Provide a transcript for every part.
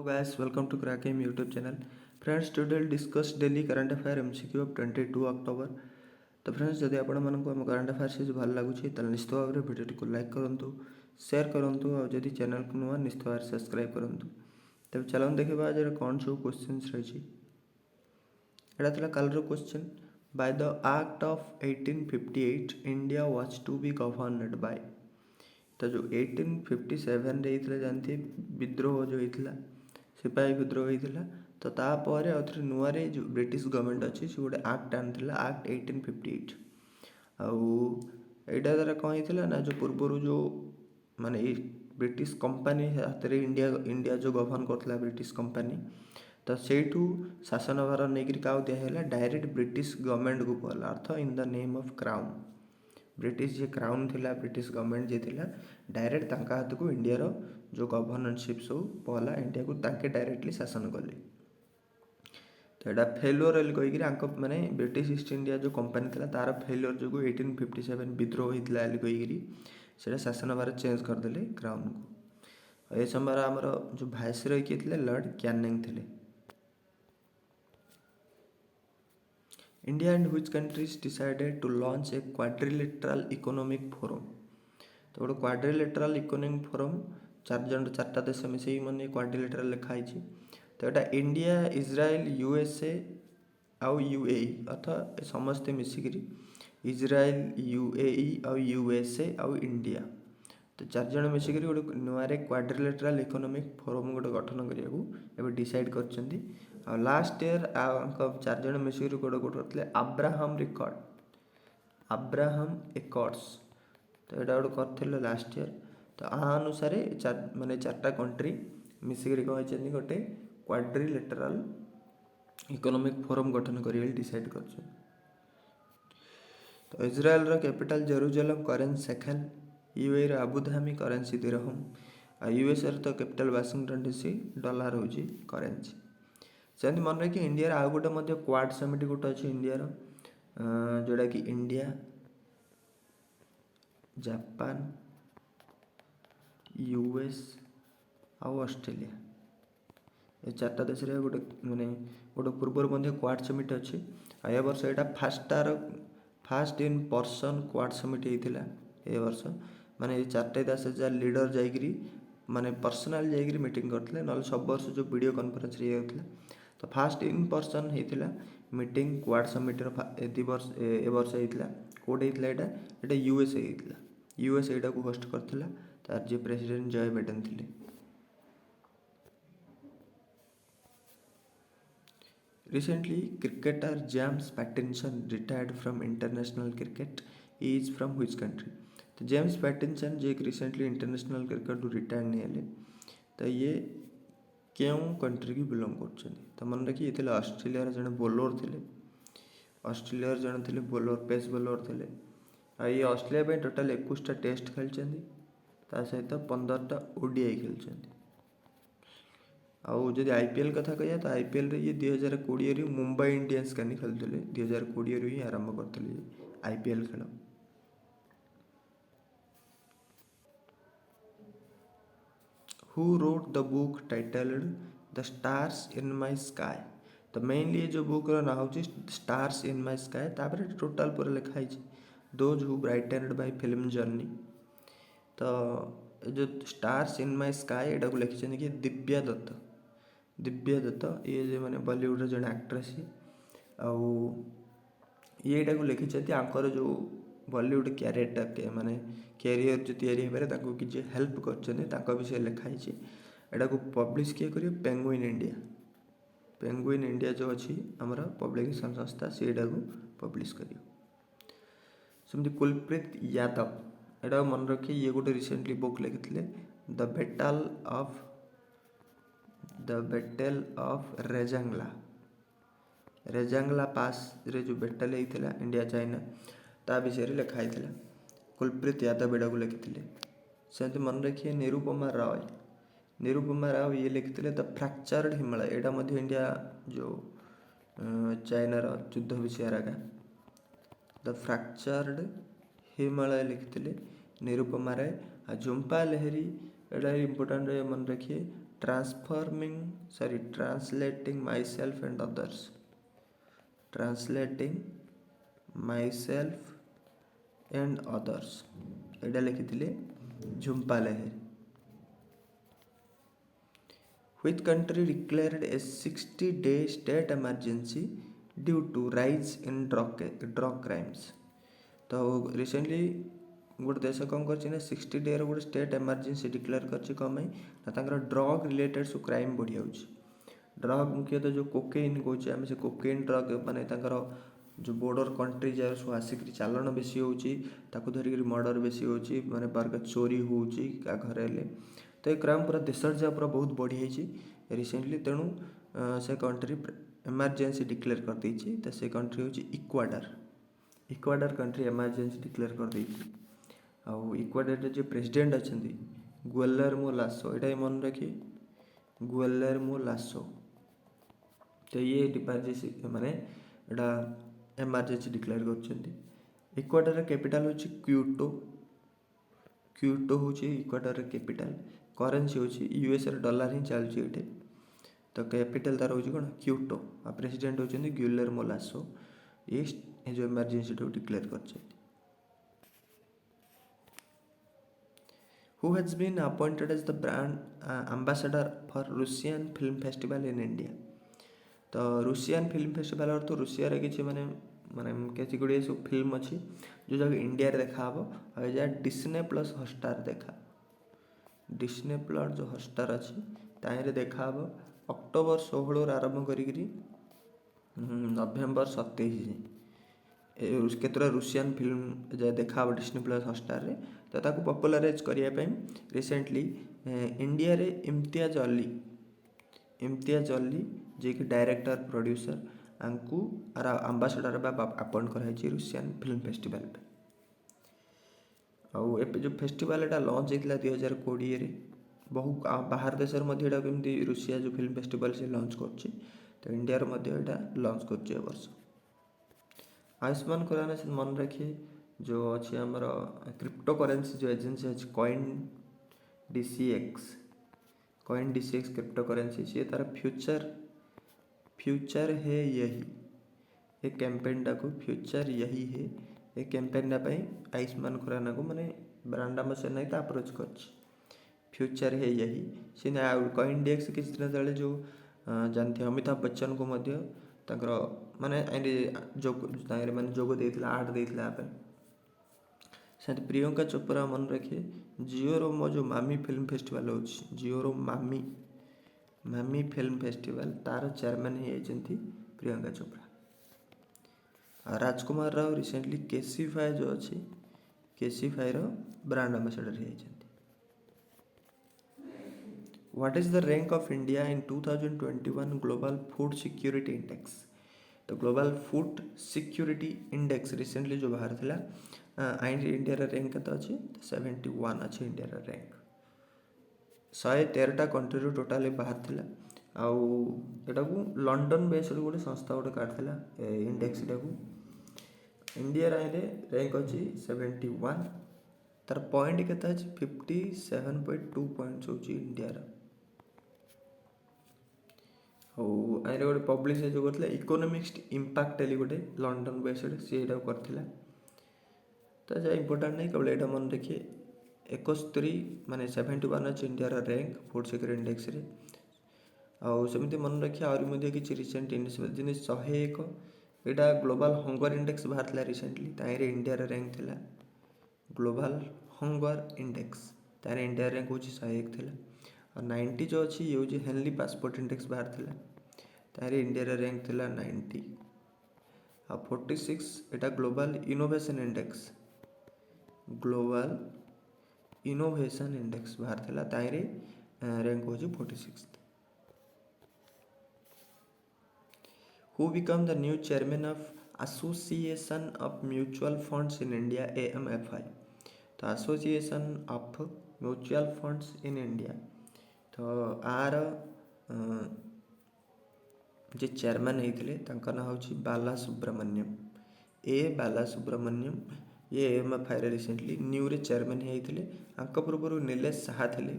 Hello guys, welcome to Crack'Im YouTube channel. Friends, today we'll discuss daily current affair MCQ of 22 October. तो friends जदि आपको आम current affairs से भल लगुच निश्चित भाव में भिडियो को लाइक करूँ, शेयर करूँ और जदि चैनल को नुआ निश्चित भाव सब्सक्राइब करूँ। तब चलो देखा आज कौन सब क्वेश्चन रही। यहाँ कल question by the act of 1858 India was to be governed by. तो जो 1857 रे जानते विद्रोह जो होता सिपाही विद्रोह होता तो तापर आउे नुआ जो ब्रिटिश गवर्नमेंट अच्छी से गोटे एक्ट आनी एक्ट 1858 आईटा द्वारा कौन होता ना जो पूर्वर जो माने ब्रिटिश कंपनी हाथ में इंडिया जो गवर्न करता ब्रिटिश कंपनी तो सेठू शासन भार नहीं क्या दिहला डायरेक्ट ब्रिटिश गवर्नमेंट को पहला oath in the name of crown. British जे क्राउन थिला ब्रिटिश गवर्नमेंट जे थिला डायरेक्ट तांका हाथ को इंडिया जो गवर्नरशिप सब पहला इंडिया को तांके डायरेक्टली शासन कले। तो यहाँ फेलुअर कहीकि माने ब्रिटिश ईस्ट इंडिया जो कंपनी था तार फेलुअर जो 1857 विद्रोह होता कहीकि शासन भार चेंज करदे क्राउन को। ये समय आमर जो भाइसरॉय किए थे लॉर्ड कैनिंग थे। India and which countries decided to launch a quadrilateral economic forum। तो गोटे क्वाड्रिलेटराल इकोनॉमिक फोरम चार्टा देश मिसे मैंने क्वाड्रिलेटराल लिखाई। तो यहाँ इंडिया इज्राएल यूएसए आउ यूएई अर्थात समस्ते मिसिक इज्राएल यूएई आउ यूएसए आउ इंडिया तो चारजण मिसिक गोटे नुआ क्वाड्रिलेटराल इकोनॉमिक फोरम गोटे गठन करने डिसाइड कर। लास्ट इयर चारजण मिसिक गोटे गोटे अब्राहम एकॉर्ड्स तो यहाँ गोटे कर लास्ट इयर। तो आ अनुसार माने चार्टा कंट्री मिसिक कहीं गोटे क्वाड्रिलेटराल इकोनॉमिक फोरम गठन करेंगे डिसाइड कर। तो इज्राएल रो capital Jerusalem currency shekel UAE रो आबुधाबी करेंसी दिरहम यूएसए तो कैपिटल वाशिंगटन डीसी डॉलर हूँ करेंसी। सेमती मन रखिए इंडिया आउ गोटे क्वाड समिट गोटे अच्छे इंडिया जोटा कि इंडिया जापान यूएस आउ ऑस्ट्रेलिया ये चार्टा देश गोटे माने गोटे पूर्वर क्वाड समिट अच्छी आ वर्ष यहाँ fast in person quad summit होता ए वर्ष माने ये चार्टे देश लीडर जाकरी माने पर्सनाल जाकरी मीटिंग करते ना सब वर्ष जो वीडियो कॉन्फ्रेंस होता तो फास्ट इन पर्सन होता मीटिंग क्वाड समिट ए वर्ष होता कौट होता यहाँ यूएसए होता यूएसए यहाँ को होस्ट करता तार जे प्रेसिडेंट जय बाइडेन थे। Recently, cricketer James Pattinson retired from international cricket. He is from which country? तो जेम्स पैटिनसन जो एक रिसेंटली इंटरनेशनल क्रिकेट रिटायर नहीं हेले तो ये क्यों कंट्री की बिलोंग कर। तो मन रखिए ये ऑस्ट्रेलिया जड़े बोलर थे ऑस्ट्रेलिया जड़े थे बोलर पेस बोलर थे ये ऑस्ट्रेलिया टोटाल 21टा टेस्ट खेलते सहित 15टा ओडीआई खेलते। आउ जब आईपीएल कथा कह तो आईपीएल रे ये 2020 मुंबई इंडियंस का खेलुले 2020 ही आरंभ करते आईपीएल खेल। Who wrote the book titled the stars in my sky. तो मेनली जो बुक ना हूँ स्टार्स इन माय स्काई तापर टोटाल पूरा लिखाई those who brightened by film journey. तो जो स्टार्स इन माय स्काई यहाँ को लिखी कि दिव्या दत्त ये जो मैंने बॉलीवुड जन एक्ट्रेस आउ ये को लिखी आंकर जो बॉलीवुड कैरियर माने कैरियर जो तैयारी हो किसी हेल्प कर विषय लिखाई। यहाँ को पब्लिश किए कर पेंगुइन इंडिया जो अच्छी आमर पब्लिकेशन संस्था से को पब्लिश कर। सेमती कुलप्रीत यादव यहाँ मन रखिए ये गोटे रिसेंटली बुक लिखी द बैटल ऑफ रेजांगला पास रे जो बैटल होता इंडिया चाइना ता विषय लिखाई। कुलप्रीत यादव यहाँ को लिखी। सेमती मन रखिए निरुपमा राव ये लिखी द फ्रैक्चर्ड हिमालय यहाँ इंडिया जो चाइनार युद्ध विषय आगा द फ्रैक्चर्ड हिमालय लिखी निरुपमा राय। झुंपा लहरी यहाँ इम्पोर्टाट मन रखिए translating myself and others. Translating myself and others ଏଇଟା ଲେଖିଥିଲେ Jhumpa ଲେହେରୀ. Which country declared a 60-day state emergency due to rise in drug crimes? तो रिसेंटली गोटे देश कौन कर 60 डे गोटे स्टेट एमरजेंसी डिक्लेयर कर ड्रग रिलेटेड सब क्राइम बढ़ी जाऊँगी. ड्रग मुख्यतः जो कोकेन कहे आम से कोकेन ड्रग माने जो बॉर्डर कंट्री जाए सब आसिक चालान बेसी होता धरिक मर्डर बेसी होची माने बारका चोरी होची क्या घरे ले तो ये क्राइम पूरा देश जा पूरा बहुत बढ़ी जाइए रिसेंटली. तेणु से कंट्री एमरजेंसी डिक्लेयर कर देछि. तो से कंट्री होची इक्वाडर कंट्री एमरजेंसी डिक्लेयर कर देछि. आउ इक्वाडर जो प्रेसिडेंट अच्छा गुएलर्मो लासो यहाँ मन रखिए गुएलर्मो लासो. तो ये इमरजेंसी माने एटा एमरजेंसी डिक्लेयर कर. इक्वाडर कैपिटल होची क्यूटो होची इक्वाडर कैपिटल. करेन्सी होची यूएस डॉलर ही चलती ये. तो कैपिटल तार होची कौन क्यूटो. आ प्रेसिडेंट होचंदी गुएलर्मो लासो. ये जो एमरजेंसी डिक्लेयर कर. Who has been appointed as the brand ambassador for Russian Film Festival in India? तो रुसियान फिल्म फेस्टिवल और तो रुसिया रे किसी माने माने कैसी गुड़िया सब फिल्म अच्छी जो जगह इंडिया रे देखा हबो आ जा डिस्ने प्लस हॉटस्टार देखा. डिस्ने प्लस जो हॉटस्टार अच्छी ताहिरे देखा हबो अक्टोबर 16 आरंभ करी नवेम्बर 27 जाए केतरा रुसियान फिल्म जा देखा हबो डिस्ने प्लस हॉटस्टार रे. तो ताको पॉपुलराइज करिया पे रिसेंटली इंडिया रे इम्तियाज अली जे कि डायरेक्टर प्रोड्यूसर आंकू आंबासाडर अपॉइंट कराई रुसियान फिल्म फेस्टिवल पे. आउ ए जो फेस्टिवल एटा लॉन्च होता 2020 रे बहु बाहर देश कमी रुसिया जो फिल्म फेस्टिवल से लॉन्च कर. तो इंडिया लॉन्च कर वर्ष. आयुष्मान खुराना से मन रखिए जो अच्छे आमर क्रिप्टो करेन्सी जो एजेंसी अच्छी कॉइन डीसीएक्स क्रिप्टो करेन्सी सी तार फ्यूचर है यही एक कैंपेन टाक फ्यूचर यही है ये कैंपेन आयुष्मान खुराना को माने ब्रांड एम्बेसडर नहीं अप्रोच कर. फ्यूचर है यही सी कॉइन डीएक्स किसी दिन तले जो जानते अमिताभ बच्चन को माने माने जोग देता आर्ट देता. साथ प्रियंका चोपड़ा मन रखिए जियोरो मो जो मामी फिल्म फेस्टिवल हो जियोरो मामी फिल्म फेस्टिवल तार चेयरमैन ही प्रियंका चोपड़ा. राजकुमार राव रिसेंटली केसीफाई जो अच्छी केसीफाई ब्रांड एम्बेसडर ही. What is the rank of India in 2021 global food security index? तो global food security index recently जो बाहर थिला इंडिया रैंक के अच्छे 71 अच्छे. इंडिया रैंक 113टा कंट्री टोटाल बाहर थिला. आउटा को लंडन बेस्ड गोटे संस्था गोटे काटला इंडेक्स टाक. इंडिया रैंक अच्छी 71 तार पॉइंट के 57.2 पॉइंट्स हो इंडिया. आइरे गोटे पब्लिश जो करथिला इकोनॉमिक्स इंपैक्ट एली गोटे लंडन बेस्ड सी करथिला. तो जा इंपोर्टाट नहीं केवल यहाँ मन रखिए 71 माने 71 अच्छे India rank food security index रे. आउ सेमती मन रखिए आहरी किसी रिसेंट इनिशिएटिव जिन 101 यहाँ ग्लोबल हंगर इंडेक्स बाहर था रिसेंटली ताहिरे इंडिया रैंक थिला. ग्लोबल हंगर इंडेक्स तार इंडिया रैंक हूँ 101 थिला. और 90 जो अच्छी ये हूँ हेनली पासपोर्ट इंडेक्स बाहर थिला ताहिरे इंडिया रैंक थिला 90. आ 46 यहाँ global innovation index global innovation index बाहर थिला ताहिरे रैंक हूँ 46. Who become the new chairman of Association of Mutual Funds in India AMFI? तो Association of Mutual Funds in India तो R J chairman होते ना हूँ बाला सुब्रमण्यम बाला सुब्रमण्यम ये AMFI रिसेंटली न्यू रे चेयरमैन होते. पूर्व नीलेश साहा थे.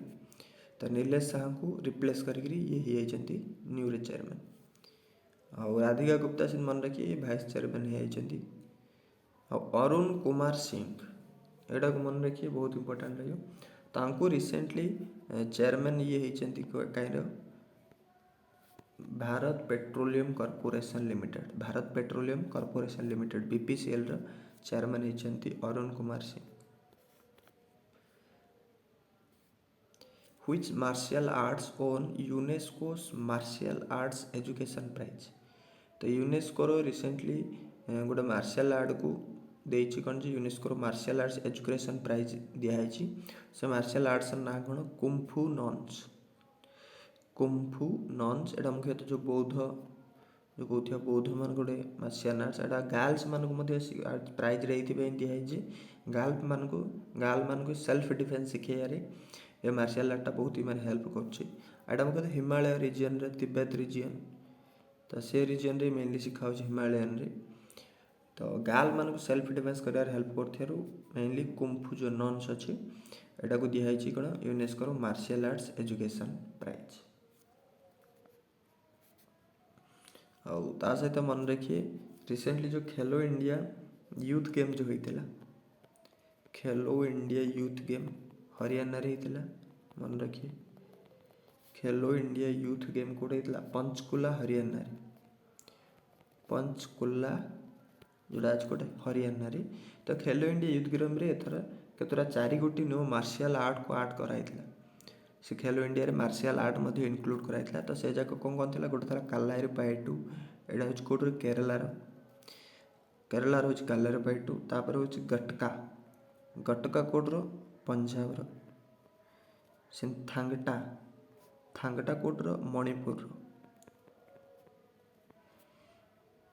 तो नीलेश साहू को रिप्लेस करी ये होती न्यूरे चेयरमैन। और राधिका गुप्ता सिंह मन रखिए ये भाइस चेयरमैन होती। और अरुण कुमार सिंह एटा को मन रखिए बहुत इंपोर्टेंट रही। तांको रिसेंटली चेयरमैन ये होती कहीं Bharat petroleum corporation limited, Bharat petroleum corporation limited BPCL रो चेयरमैन होती Arun Kumar Singh. Which martial arts on UNESCO's martial arts education prize. तो यूनेस्को रो रिसेंटली गोटे मार्शल आर्ट को देछि कौन जी UNESCO martial arts education prize दिखाई। से मार्शल आर्ट्स ना कौन कुम्फू नॉन्स, कुम्फू नॉन्स एटा मुख्यतः जो बौद्ध जो कहते बौद्ध मान गोटे मार्शल आर्ट्स एटा गर्ल्स मानक प्राइज दिखाई। गर्ल मान को सेल्फ डिफेन्स शिखेबारे ये मार्शल आर्टा बहुत ही माने हेल्प कर मुख्यतः हिमालय रिजन रे तिब्बत रिजन तो से रिजन रे मेनली शिखा हिमालयन रे। तो गर्ल मान को सेल्फ डिफेन्स कर हेल्प कर मेनली कुम्फू जो नॉन्स अच्छी एटा को दिखाई कौन UNESCO martial arts education prize. और ता सहित मन रखिए रिसेंटली जो खेलो इंडिया यूथ गेम जो होता खेलो इंडिया यूथ गेम हरियाणा रे होता मन रखिए। खेलो इंडिया यूथ गेम कौटे होता पंचकुला हरियाणा रे, पंचकुला जोड़ा आज कौटे हरियाणा रे। तो खेलो इंडिया यूथ गेम रे एथर केतरा 4 गोटी नो मार्शल आर्ट को आर्ट कराइला। से खेलो इंडिया रे मार्शल आर्ट मध्य इनक्लूड कराइला। तो से जाक कौन कौन थिला गोटे थला कालाइर पाइटू एटा होच कोटर केरला रो, केरला रो होच कालाइर पाइटू। तापर होच गटका, गटका कोटर पंजाब रो। से थांगटा, थांगटा कोटर मणिपुर रो।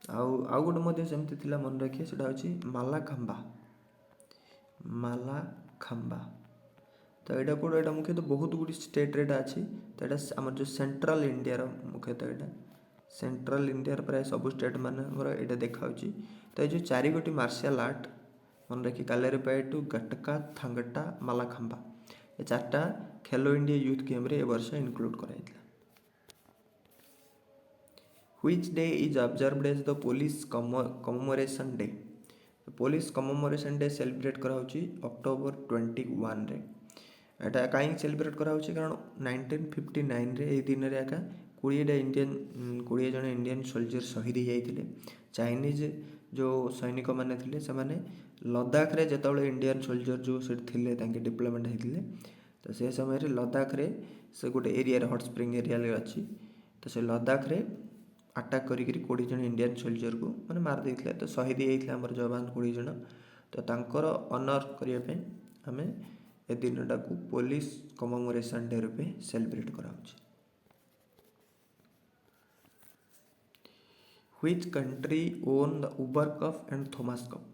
आउ गोटे मध्य सेमती थिला मन रखिए सेटा होची मालाखाम्बा, मालाखाम्बा। तो यहाँ कौट यहाँ मुख्यतः बहुत गुड़ी स्टेट रे अच्छी। तो यहाँ आम जो सेंट्रल इंडिया मुख्यतः यहाँ सेंट्रल इंडिया प्राय सब स्टेट मान यहाँ देखा। तो ये जो 4 गोटी मार्शल आर्ट मन रखिए कालेरीपायटू गटका थांगटा मालाखाम्बा ये 4टा खेलो इंडिया यूथ गेम रे ए वर्ष इनक्लूड कराइला। Which day is observed as the police commemoration day. Police commemoration day celebrate कराउची अक्टोबर 21 रे। एटा कहीं सेलिब्रेट कराउची कारण 1959 रे ए दिन रे एका 20 जन इंडियन सोल्जर शहीद होते। चाइनीज जो सैनिक मैंने थे से मैंने लद्दाख रे जिते इंडियन सोल्जर जो थे डिप्लोमेंट होते तो से समय लद्दाख रे से गोटे एरिया हॉट स्प्रिंग एरिया अच्छी। तो से लद्दाख रे अटैक करी 20 जन इंडियन सोल्जर को मैंने मार देते। तो शहीद होते आम जवान 20 जन। तो तांकर ऑनर करने आम ए दिनटा को पुलिस कमेमोरेशन डे रूपे सेलिब्रेट कराउछि। Which country on the Uber cup and Thomas cup.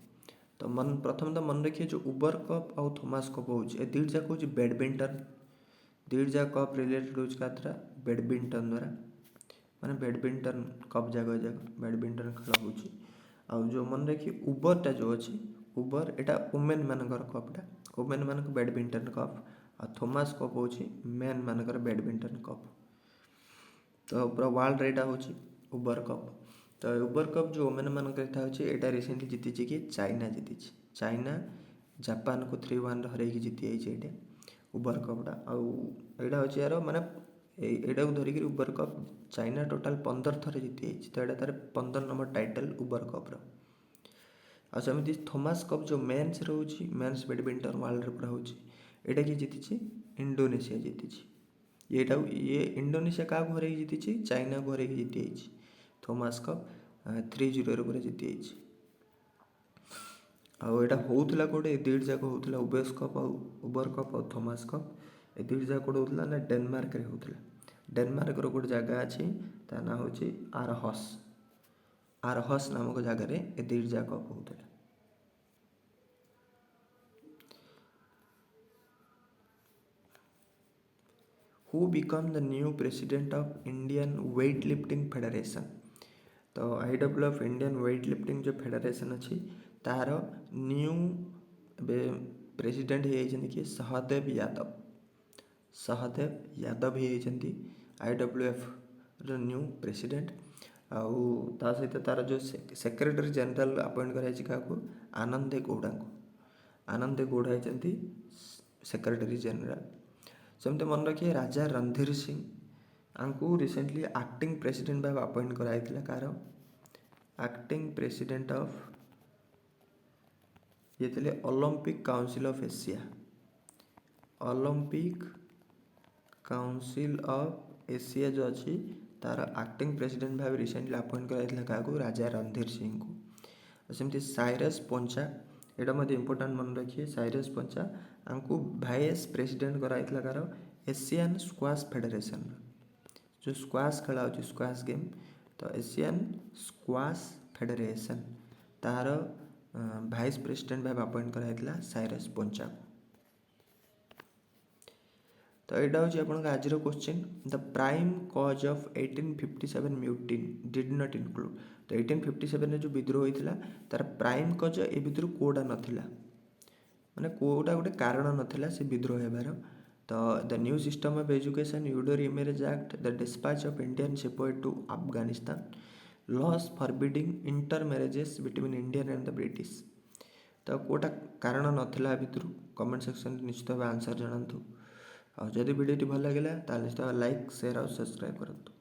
तो प्रथम तो मन रखिए जो उबर कप और थॉमस कप हो दुईट जाक हूँ बैडमिंटन, दुईट जाक कप रिलेटेड हो बैडमिंटन द्वारा माने बैडमिंटन कप जगह बैडमिंटन खेल हो। जो मन रखिए उबरटा जो अच्छी उबर एटा वुमेन मानकर कपटा वुमेन मानक बैडमिंटन कप आ थॉमस कप हो मेन मानकर बैडमिंटन कप। तो पूरा वर्ल्ड रे हो उबर कप। तो उबर कप जो वुमेन मानक यहाँ रिसेंटली जीती कि चाइना जीती। चाइना जापान को 3-1 हर जीती ये उबर कपटा। आईटा हूँ यार माने यहाँ को धरिक उबर कप चाइना टोटाल 15 थर जीती। तो यहाँ तार 15 नंबर टाइटल उबर कप्र। आमती थॉमस कप जो मेन्स रोचे मेन्स बैडमिंटन वर्ल्ड पूरा हो कि जीती इंडोनेशिया जीती। ये इंडोनेशिया क्या हर जीती चाइना को हर जीती थॉमस कप 3-0 पूरा जीती। आईटा होता कौटे दुईट जाक होता उबेस कप उबर कप और थॉमस कप ए दुईट जाक कौट होता ना डेनमार्क रे होता। डेनमार्क गोटे जगह अच्छी ता ना हूँ आरहस, आरहस नामक जगार ए दुईट जाक कप होता। Who become the new president of Indian weight lifting federation. तो IWF इंडियन वेट लिफ्टिंग जो फेडरेशन अच्छी तार न्यू प्रेसिडेंट हो किए सहदेव यादव। सहदेव यादव ही होती IWF ର न्यू प्रेसिडेंट आउ ता सहित तार जो सेक्रेटरी जनरल अपॉइंट कराई क्या आनंदे गौड़ा को आनंदे गौड़ा होती सेक्रेटरी जनरल। सेमती मन रखिए राजा रणधीर सिंह आंकु रिसेंटली एक्टिंग प्रेसिडेंट भाव अपॉइंट कराई कार एक्टिंग प्रेसिडेंट ऑफ ये the Olympic council of Asia Olympic council of Asia जो अच्छी तार एक्टिंग प्रेसिडेंट भाव रिसेंटली अपॉइंट कराई क्या राजा रणधीर सिंह को। सेमती साइरस पोंचा यहाँ मत इम्पोर्टाट मन रखिए साइरस पोंचा आंकु भाइस प्रेसिडेंट कराई कार एशियन स्क्वाश फेडरेशन जो स्क्वाश खेला हो स्क्वाश गेम तो एशियन स्क्वाश फेडरेशन तार भाइस प्रेसिडेंट भाव अपॉइंट कराई साइरस पोंचा को। तो यहाँ हूँ आप आज क्वेश्चन द प्राइम कज ऑफ 1857 म्यूटिन डिड नॉट इंक्लूड तो 1857 जो विद्रोह होता तार प्राइम कज ए भितर कौटा नाला माने कौटा गोटे कारण नाला से विद्रोह होबार तो the new system of education widow remarriage act the dispatch of Indian shepherd to Afghanistan laws forbidding inter marriages between Indian and the British तो कौटा कारण नाला भितर कमेंट सेक्शन निश्चित भाव आंसर जनातु। और जदि वीडियो भल लगे तो लाइक शेयर और सब्सक्राइब करूँ।